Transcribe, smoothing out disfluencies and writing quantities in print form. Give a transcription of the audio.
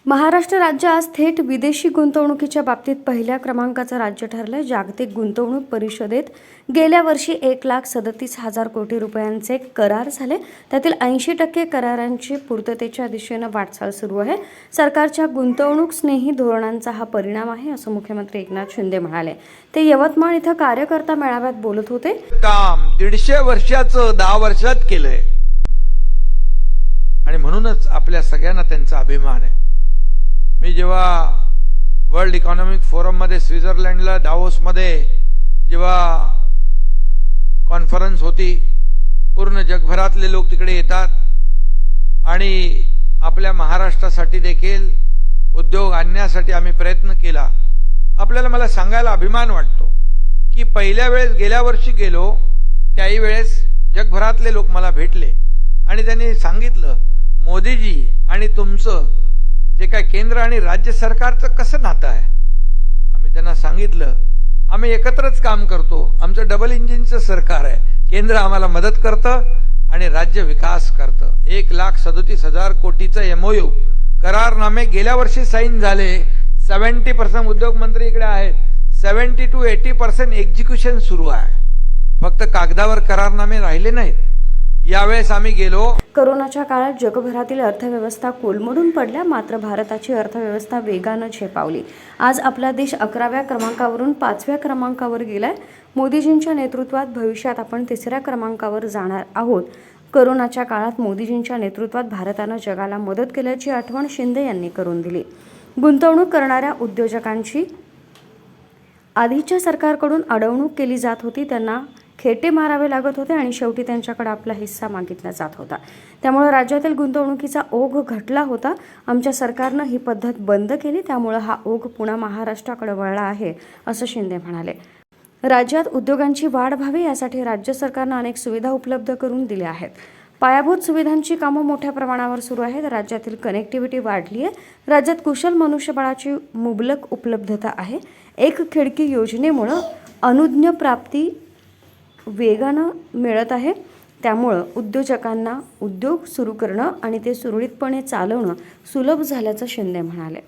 महाराष्ट्र राज्य आज थेट विदेशी गुंतवणुकीच्या बाबतीत पहिल्या क्रमांकाचं राज्य ठरलं. जागतिक गुंतवणूक परिषदेत गेल्या वर्षी 1,37,000 कोटी रुपयांचे करार झाले. त्यातील 80% करारांची पूर्ततेच्या दिशेनं वाटचाल सुरू आहे. सरकारच्या गुंतवणूक स्नेही धोरणांचा हा परिणाम आहे, असं मुख्यमंत्री एकनाथ शिंदे म्हणाले. ते यवतमाळ इथं कार्यकर्ता मेळाव्यात बोलत होते. काम 150 वर्षाचं 10 वर्षात केलंय आणि म्हणूनच आपल्या सगळ्यांना त्यांचा अभिमान आहे. मी जेव्हा वर्ल्ड इकॉनॉमिक फोरम मध्ये स्वित्झर्लंडला दावोस मध्ये जेव्हा कॉन्फरन्स होती, पूर्ण जगभरातले लोक तिकडे येतात आणि आपल्या महाराष्ट्रासाठी देखील उद्योग आणण्यासाठी आम्ही प्रयत्न केला. आपल्याला मला सांगायला अभिमान वाटतो की पहिल्या वेळेस गेल्या वर्षी गेलो त्याही वेळेस जगभरातले लोक मला भेटले आणि त्यांनी सांगितलं, मोदीजी आणि तुमचं जे काय केंद्र आणि राज्य सरकारचं कसं नातं आहे. आम्ही त्यांना सांगितलं, आम्ही एकत्रच काम करतो, आमचं डबल इंजिनचं सरकार आहे. केंद्र आम्हाला मदत करतं आणि राज्य विकास करतं. 1,37,000 कोटीचं MOU करारनामे गेल्या वर्षी साईन झाले. 70% उद्योग मंत्री इकडे आहेत. 70 to 80% एक्झिक्युशन सुरू आहे. फक्त कागदावर करारनामे राहिले नाहीत. यावेळेस आम्ही गेलो. कोरोनाच्या काळात जगभरातील अर्थव्यवस्था कोलमडून पडल्या, मात्र भारताची अर्थव्यवस्था वेगानं झेपावली. आज आपला देश 11व्या क्रमांकावरून 5व्या क्रमांकावर गेलाय. मोदीजींच्या नेतृत्वात भविष्यात आपण 3ऱ्या क्रमांकावर जाणार आहोत. कोरोनाच्या काळात मोदीजींच्या नेतृत्वात भारतानं जगाला मदत केल्याची आठवण शिंदे यांनी करून दिली. गुंतवणूक करणाऱ्या उद्योजकांची आधीच्या सरकारकडून अडवणूक केली जात होती, त्यांना खेटे मारावे लागत होते आणि शेवटी त्यांच्याकडे आपला हिस्सा मागितला जात होता. त्यामुळे राज्यातील गुंतवणुकीचा ओघ घटला होता. आमच्या सरकारनं ही पद्धत बंद केली, त्यामुळे हा ओघ पुन्हा महाराष्ट्राकडे वळला आहे, असं शिंदे म्हणाले. राज्यात उद्योगांची वाढ व्हावी यासाठी राज्य सरकारनं अनेक सुविधा उपलब्ध करून दिल्या आहेत. पायाभूत सुविधांची कामं मोठ्या प्रमाणावर सुरू आहेत. राज्यातील कनेक्टिव्हिटी वाढली आहे. राज्यात कुशल मनुष्यबळाची मुबलक उपलब्धता आहे. एक खिडकी योजनेमुळे अनुज्ञ प्राप्ती वेगानं मिळत आहे. त्यामुळं उद्योजकांना उद्योग सुरू करणं आणि ते सुरळीतपणे चालवणं सुलभ झाल्याचं शिंदे म्हणाले.